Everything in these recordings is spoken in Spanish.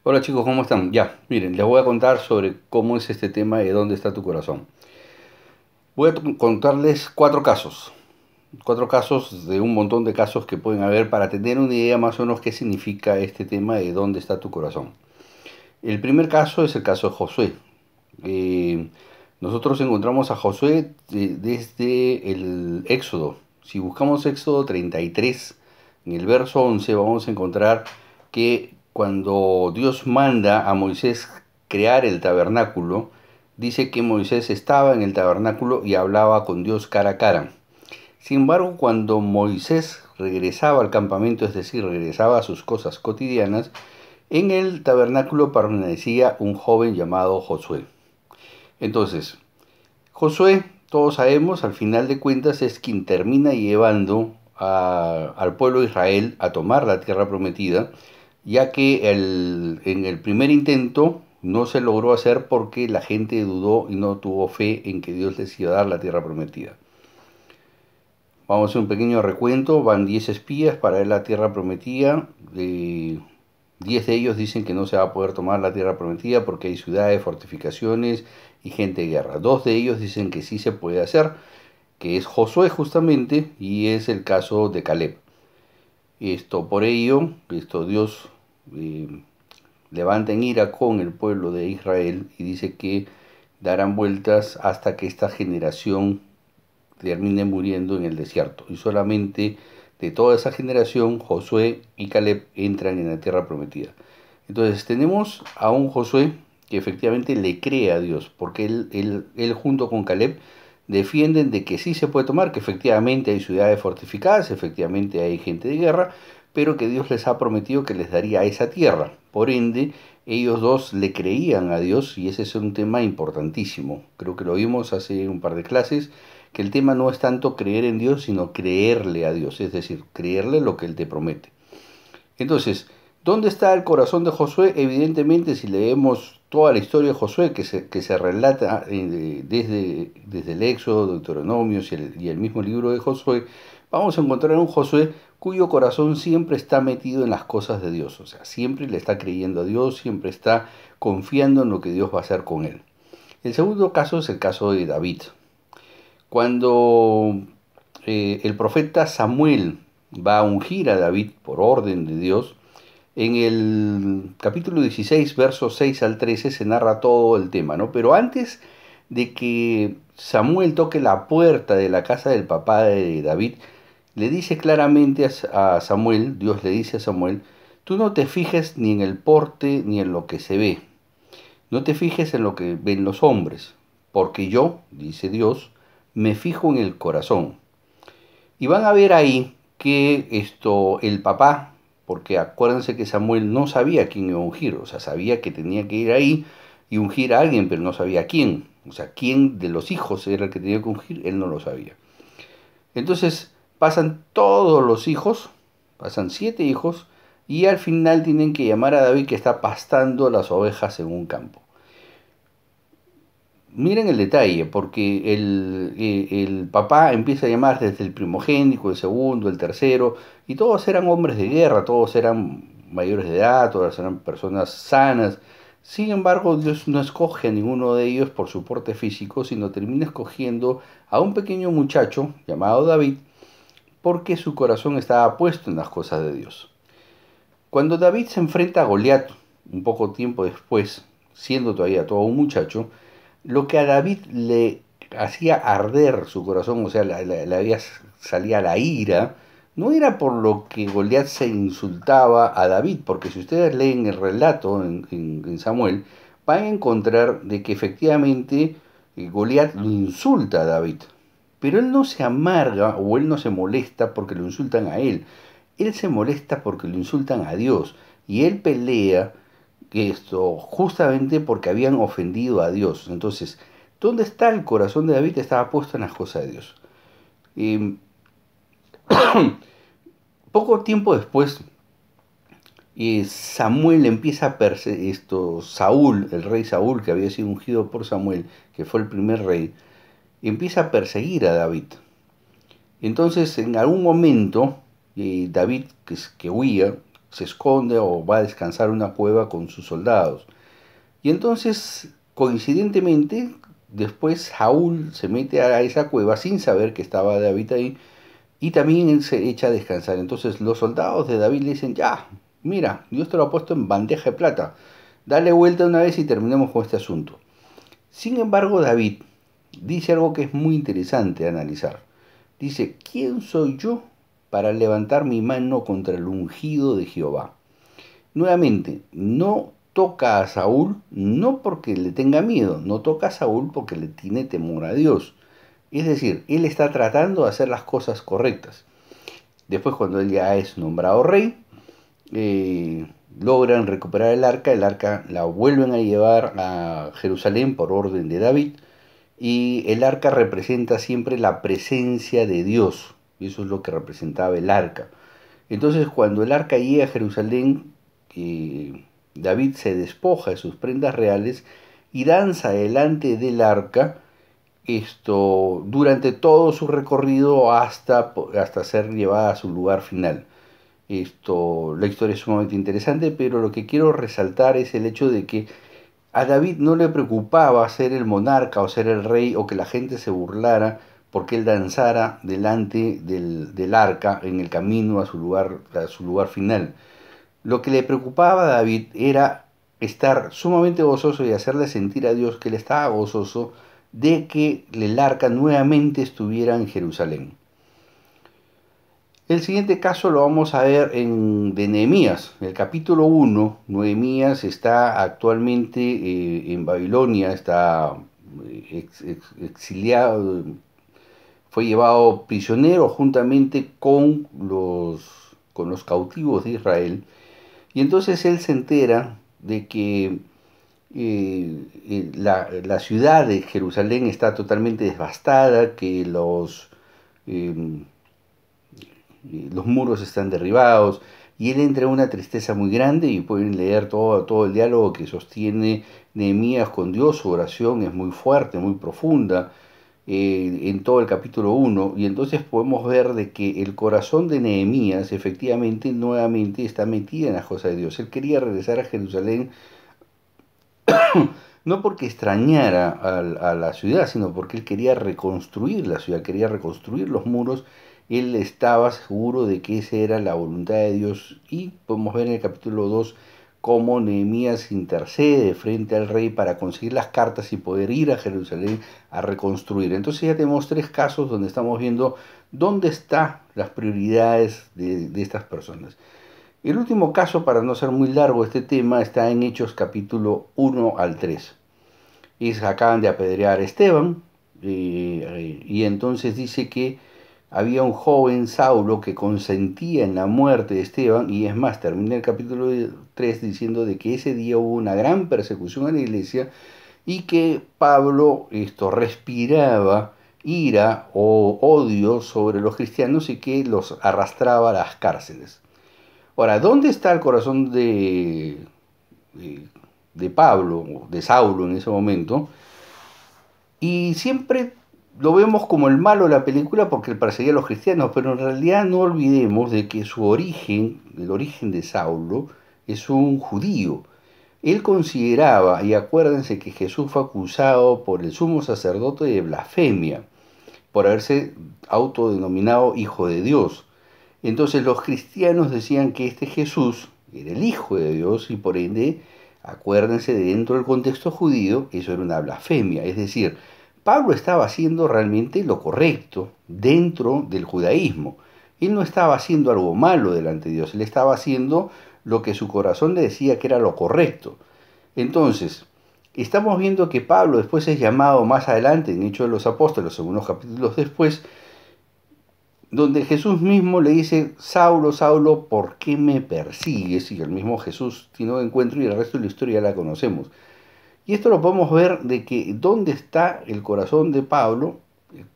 Hola chicos, ¿cómo están? Ya, miren, les voy a contar sobre cómo es este tema de dónde está tu corazón. Voy a contarles cuatro casos de un montón de casos que pueden haber para tener una idea más o menos qué significa este tema de dónde está tu corazón. El primer caso es el caso de Josué. Eh, Nosotros encontramos a Josué desde el Éxodo. Si buscamos Éxodo 33, en el verso 11 vamos a encontrar que cuando Dios manda a Moisés crear el tabernáculo, dice que Moisés estaba en el tabernáculo y hablaba con Dios cara a cara. Sin embargo, cuando Moisés regresaba al campamento, es decir, regresaba a sus cosas cotidianas, en el tabernáculo permanecía un joven llamado Josué. Entonces, Josué, todos sabemos, al final de cuentas es quien termina llevando al pueblo de Israel a tomar la tierra prometida, ya que en el primer intento no se logró hacer porque la gente dudó y no tuvo fe en que Dios les iba a dar la tierra prometida. Vamos a hacer un pequeño recuento, van 10 espías para ver la tierra prometida, 10 de ellos dicen que no se va a poder tomar la tierra prometida porque hay ciudades, fortificaciones y gente de guerra. Dos de ellos dicen que sí se puede hacer, que es Josué justamente, y es el caso de Caleb. Por ello, Dios eh, levanta en ira con el pueblo de Israel y dice que darán vueltas hasta que esta generación termine muriendo en el desierto. Y solamente de toda esa generación, Josué y Caleb entran en la tierra prometida. Entonces tenemos a un Josué que efectivamente le cree a Dios, porque él junto con Caleb defienden de que sí se puede tomar, que efectivamente hay ciudades fortificadas, efectivamente hay gente de guerra, pero que Dios les ha prometido que les daría esa tierra. Por ende, ellos dos le creían a Dios y ese es un tema importantísimo. Creo que lo vimos hace un par de clases, que el tema no es tanto creer en Dios, sino creerle a Dios, es decir, creerle lo que Él te promete. Entonces, ¿dónde está el corazón de Josué? Evidentemente, si leemos toda la historia de Josué, que se relata desde el Éxodo, Deuteronomios y el mismo libro de Josué, vamos a encontrar un Josué cuyo corazón siempre está metido en las cosas de Dios, o sea, siempre le está creyendo a Dios, siempre está confiando en lo que Dios va a hacer con él. El segundo caso es el caso de David. Cuando el profeta Samuel va a ungir a David por orden de Dios, en el capítulo 16, versos 6 al 13, se narra todo el tema, ¿no? Pero antes de que Samuel toque la puerta de la casa del papá de David, le dice claramente a Samuel, Dios le dice a Samuel, tú no te fijes ni en el porte ni en lo que se ve, no te fijes en lo que ven los hombres, porque yo, dice Dios, me fijo en el corazón. Y van a ver ahí que el papá, porque acuérdense que Samuel no sabía quién iba a ungir, o sea, sabía que tenía que ir ahí y ungir a alguien, pero no sabía quién. O sea, quién de los hijos era el que tenía que ungir, él no lo sabía. Entonces pasan todos los hijos, pasan 7 hijos, y al final tienen que llamar a David que está pastando las ovejas en un campo. Miren el detalle, porque el papá empieza a llamar desde el primogénito, el segundo, el tercero, y todos eran hombres de guerra, todos eran mayores de edad, todas eran personas sanas. Sin embargo, Dios no escoge a ninguno de ellos por su porte físico, sino termina escogiendo a un pequeño muchacho llamado David, porque su corazón estaba puesto en las cosas de Dios. Cuando David se enfrenta a Goliat, un poco tiempo después, siendo todavía todo un muchacho, lo que a David le hacía arder su corazón, o sea, salía la ira, no era por lo que Goliat se insultaba a David, porque si ustedes leen el relato en Samuel, van a encontrar de que efectivamente Goliat lo insulta a David, pero él no se amarga o él no se molesta porque lo insultan a él, él se molesta porque lo insultan a Dios y él pelea justamente porque habían ofendido a Dios. Entonces, ¿dónde está el corazón de David? Estaba puesto en las cosas de Dios. Eh, Poco tiempo después, Samuel empieza a perseguir Saúl, el rey Saúl, que había sido ungido por Samuel, que fue el primer rey, empieza a perseguir a David. Entonces, en algún momento, David, que huía, se esconde o va a descansar en una cueva con sus soldados. Y entonces, coincidentemente, después Saúl se mete a esa cueva sin saber que estaba David ahí y también él se echa a descansar. Entonces los soldados de David le dicen, ya, mira, Dios te lo ha puesto en bandeja de plata, dale vuelta una vez y terminemos con este asunto. Sin embargo, David dice algo que es muy interesante analizar. Dice, ¿quién soy yo para levantar mi mano contra el ungido de Jehová? Nuevamente, no toca a Saúl no porque le tenga miedo, no toca a Saúl porque le tiene temor a Dios. Es decir, él está tratando de hacer las cosas correctas. Después, cuando él ya es nombrado rey, eh, logran recuperar el arca la vuelven a llevar a Jerusalén por orden de David, y el arca representa siempre la presencia de Dios, y eso es lo que representaba el arca. Entonces, cuando el arca llega a Jerusalén, David se despoja de sus prendas reales y danza delante del arca durante todo su recorrido hasta ser llevada a su lugar final. La historia es sumamente interesante, pero lo que quiero resaltar es el hecho de que a David no le preocupaba ser el monarca o ser el rey o que la gente se burlara porque él danzara delante del arca en el camino a su lugar final. Lo que le preocupaba a David era estar sumamente gozoso y hacerle sentir a Dios que él estaba gozoso de que el arca nuevamente estuviera en Jerusalén. El siguiente caso lo vamos a ver de Nehemías. En el capítulo 1, Nehemías está actualmente en Babilonia, está exiliado, fue llevado prisionero juntamente con los cautivos de Israel. Y entonces él se entera de que la ciudad de Jerusalén está totalmente devastada, que los muros están derribados, y él entra en una tristeza muy grande, y pueden leer todo el diálogo que sostiene Nehemías con Dios. Su oración es muy fuerte, muy profunda, en todo el capítulo 1, y entonces podemos ver de que el corazón de Nehemías efectivamente nuevamente está metido en las cosas de Dios. Él quería regresar a Jerusalén no porque extrañara a la ciudad, sino porque él quería reconstruir la ciudad, quería reconstruir los muros. Él estaba seguro de que esa era la voluntad de Dios, y podemos ver en el capítulo 2 cómo Nehemías intercede frente al rey para conseguir las cartas y poder ir a Jerusalén a reconstruir. Entonces ya tenemos tres casos donde estamos viendo dónde están las prioridades de estas personas. El último caso, para no ser muy largo este tema, está en Hechos capítulo 1 al 3. Acaban de apedrear a Esteban, y entonces dice que había un joven Saulo que consentía en la muerte de Esteban, y es más, termina el capítulo 3 diciendo de que ese día hubo una gran persecución en la iglesia y que Pablo respiraba ira o odio sobre los cristianos y que los arrastraba a las cárceles. Ahora, ¿dónde está el corazón de, de Pablo, de Saulo en ese momento? Y siempre lo vemos como el malo de la película porque él perseguía a los cristianos, pero en realidad no olvidemos de que su origen, el origen de Saulo, es un judío. Él consideraba, y acuérdense que Jesús fue acusado por el sumo sacerdote de blasfemia, por haberse autodenominado hijo de Dios. Entonces los cristianos decían que este Jesús era el Hijo de Dios, y por ende, acuérdense, de dentro del contexto judío, eso era una blasfemia. Es decir, Pablo estaba haciendo realmente lo correcto dentro del judaísmo. Él no estaba haciendo algo malo delante de Dios, él estaba haciendo lo que su corazón le decía que era lo correcto. Entonces, estamos viendo que Pablo después es llamado más adelante en Hechos de los Apóstoles, algunos capítulos después, donde Jesús mismo le dice: Saulo, Saulo, ¿por qué me persigues? Y el mismo Jesús tiene un encuentro, y el resto de la historia ya la conocemos. Y esto lo podemos ver de que dónde está el corazón de Pablo.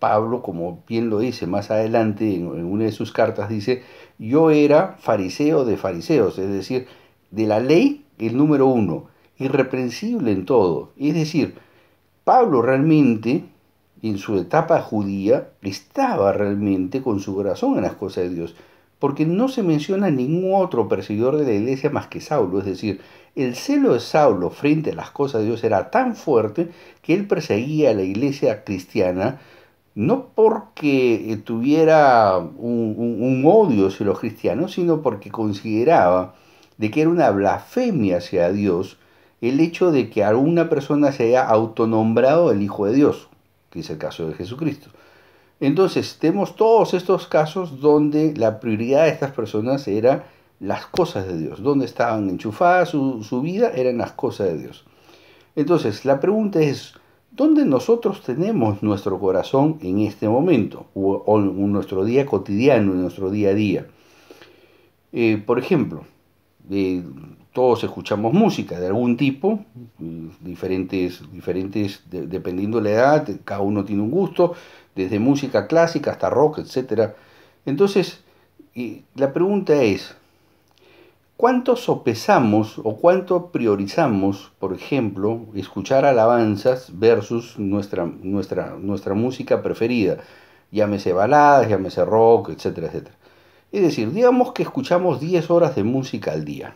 Pablo, como bien lo dice más adelante en una de sus cartas, dice: yo era fariseo de fariseos, es decir, de la ley el número uno, irreprensible en todo. Es decir, Pablo realmente, en su etapa judía, estaba realmente con su corazón en las cosas de Dios. porque no se menciona ningún otro perseguidor de la iglesia más que Saulo. Es decir, el celo de Saulo frente a las cosas de Dios era tan fuerte que él perseguía a la iglesia cristiana, no porque tuviera un odio hacia los cristianos, sino porque consideraba de que era una blasfemia hacia Dios el hecho de que alguna persona se haya autonombrado el Hijo de Dios, que es el caso de Jesucristo. Entonces, tenemos todos estos casos donde la prioridad de estas personas era las cosas de Dios. Donde estaban enchufadas su vida eran las cosas de Dios. Entonces, la pregunta es, ¿dónde nosotros tenemos nuestro corazón en este momento? O en nuestro día cotidiano, en nuestro día a día. Por ejemplo, eh, todos escuchamos música de algún tipo, dependiendo de la edad, cada uno tiene un gusto, desde música clásica hasta rock, etcétera. Entonces, la pregunta es, ¿cuánto sopesamos o cuánto priorizamos, por ejemplo, escuchar alabanzas versus nuestra música preferida? Llámese baladas, llámese rock, etcétera, etcétera. Es decir, digamos que escuchamos 10 horas de música al día.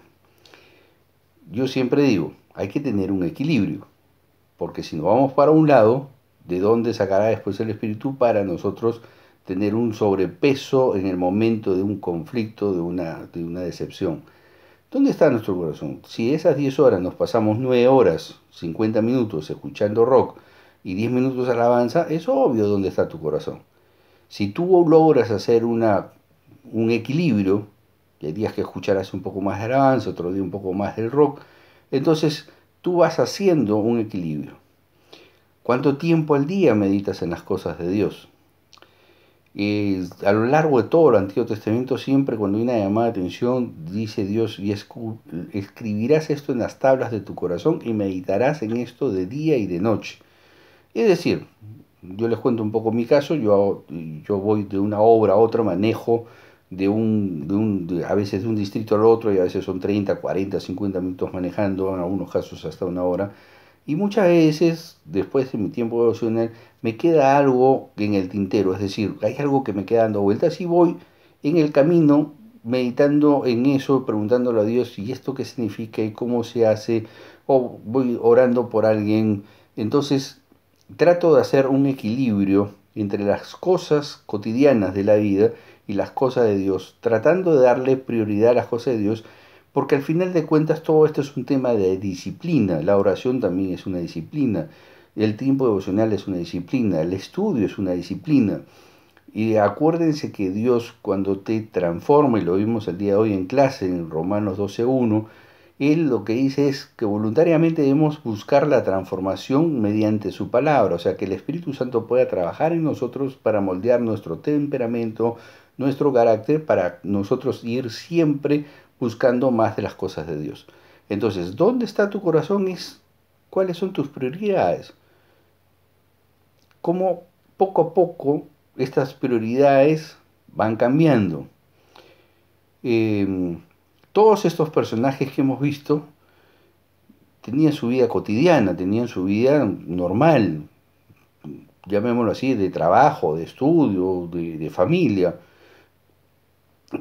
Yo siempre digo, hay que tener un equilibrio, porque si nos vamos para un lado, ¿de dónde sacará después el espíritu para nosotros tener un sobrepeso en el momento de un conflicto, de una decepción? ¿Dónde está nuestro corazón? Si esas 10 horas nos pasamos 9 horas, 50 minutos escuchando rock y 10 minutos alabanza, es obvio dónde está tu corazón. Si tú logras hacer un equilibrio, y hay días que escucharás un poco más de alabanza, otro día un poco más del rock, entonces tú vas haciendo un equilibrio. ¿Cuánto tiempo al día meditas en las cosas de Dios? A lo largo de todo el Antiguo Testamento, siempre cuando hay una llamada de atención, dice Dios, y escribirás esto en las tablas de tu corazón y meditarás en esto de día y de noche. Es decir, yo les cuento un poco mi caso, yo voy de una obra a otra, manejo a veces de un distrito al otro, y a veces son 30, 40, 50 minutos manejando, en algunos casos hasta una hora. Y muchas veces, después de mi tiempo devocional, me queda algo en el tintero, es decir, hay algo que me queda dando vueltas y voy en el camino meditando en eso, preguntándole a Dios, ¿y esto qué significa y cómo se hace? O voy orando por alguien. Entonces, trato de hacer un equilibrio entre las cosas cotidianas de la vida y las cosas de Dios, tratando de darle prioridad a las cosas de Dios, porque al final de cuentas todo esto es un tema de disciplina. La oración también es una disciplina, el tiempo devocional es una disciplina, el estudio es una disciplina. Y acuérdense que Dios, cuando te transforma, y lo vimos el día de hoy en clase en Romanos 12:1, Él lo que dice es que voluntariamente debemos buscar la transformación mediante su palabra, o sea, que el Espíritu Santo pueda trabajar en nosotros para moldear nuestro temperamento, nuestro carácter, para nosotros ir siempre buscando más de las cosas de Dios. Entonces, ¿dónde está tu corazón? ¿Cuáles son tus prioridades? ¿Cómo poco a poco estas prioridades van cambiando? Eh, Todos estos personajes que hemos visto tenían su vida cotidiana, tenían su vida normal, llamémoslo así, de trabajo, de estudio, de familia,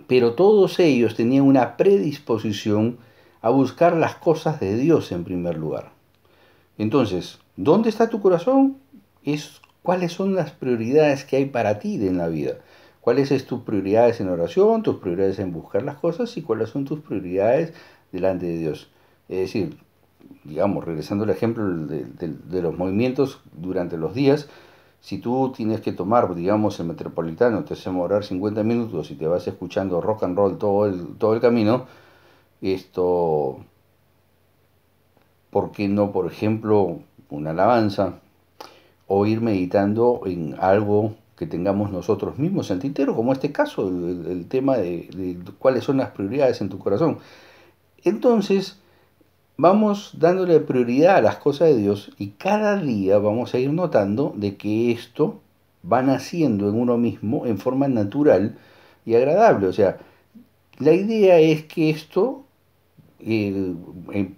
pero todos ellos tenían una predisposición a buscar las cosas de Dios en primer lugar. Entonces, ¿dónde está tu corazón? ¿Cuáles son las prioridades que hay para ti en la vida? ¿Cuáles son tus prioridades en oración, tus prioridades en buscar las cosas y cuáles son tus prioridades delante de Dios? Es decir, digamos, regresando al ejemplo de los movimientos durante los días, si tú tienes que tomar, digamos, el Metropolitano, te hace demorar 50 minutos y te vas escuchando rock and roll todo el camino, esto, ¿por qué no, por ejemplo, una alabanza o ir meditando en algo que tengamos nosotros mismos en tintero, como este caso, el tema de cuáles son las prioridades en tu corazón? Entonces, vamos dándole prioridad a las cosas de Dios y cada día vamos a ir notando de que esto va naciendo en uno mismo en forma natural y agradable. O sea, la idea es que esto, eh,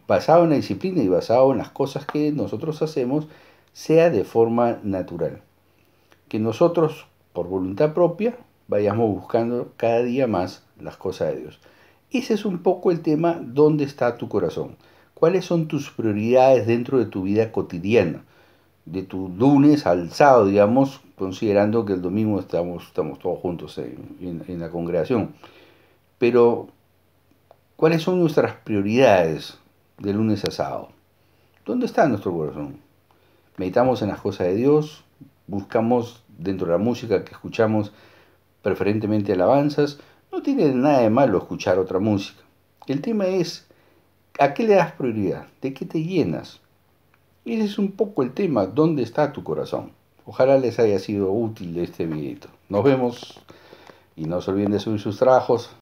basado en la disciplina y basado en las cosas que nosotros hacemos, sea de forma natural. Que nosotros, por voluntad propia, vayamos buscando cada día más las cosas de Dios. Ese es un poco el tema, ¿dónde está tu corazón? ¿Cuáles son tus prioridades dentro de tu vida cotidiana? De tu lunes al sábado, digamos, considerando que el domingo estamos todos juntos en la congregación. Pero, ¿cuáles son nuestras prioridades de lunes a sábado? ¿Dónde está nuestro corazón? ¿Meditamos en las cosas de Dios? ¿Buscamos dentro de la música que escuchamos preferentemente alabanzas? No tiene nada de malo escuchar otra música. El tema es, ¿a qué le das prioridad? ¿De qué te llenas? Ese es un poco el tema, ¿dónde está tu corazón? Ojalá les haya sido útil este video. Nos vemos y no se olviden de subir sus trabajos.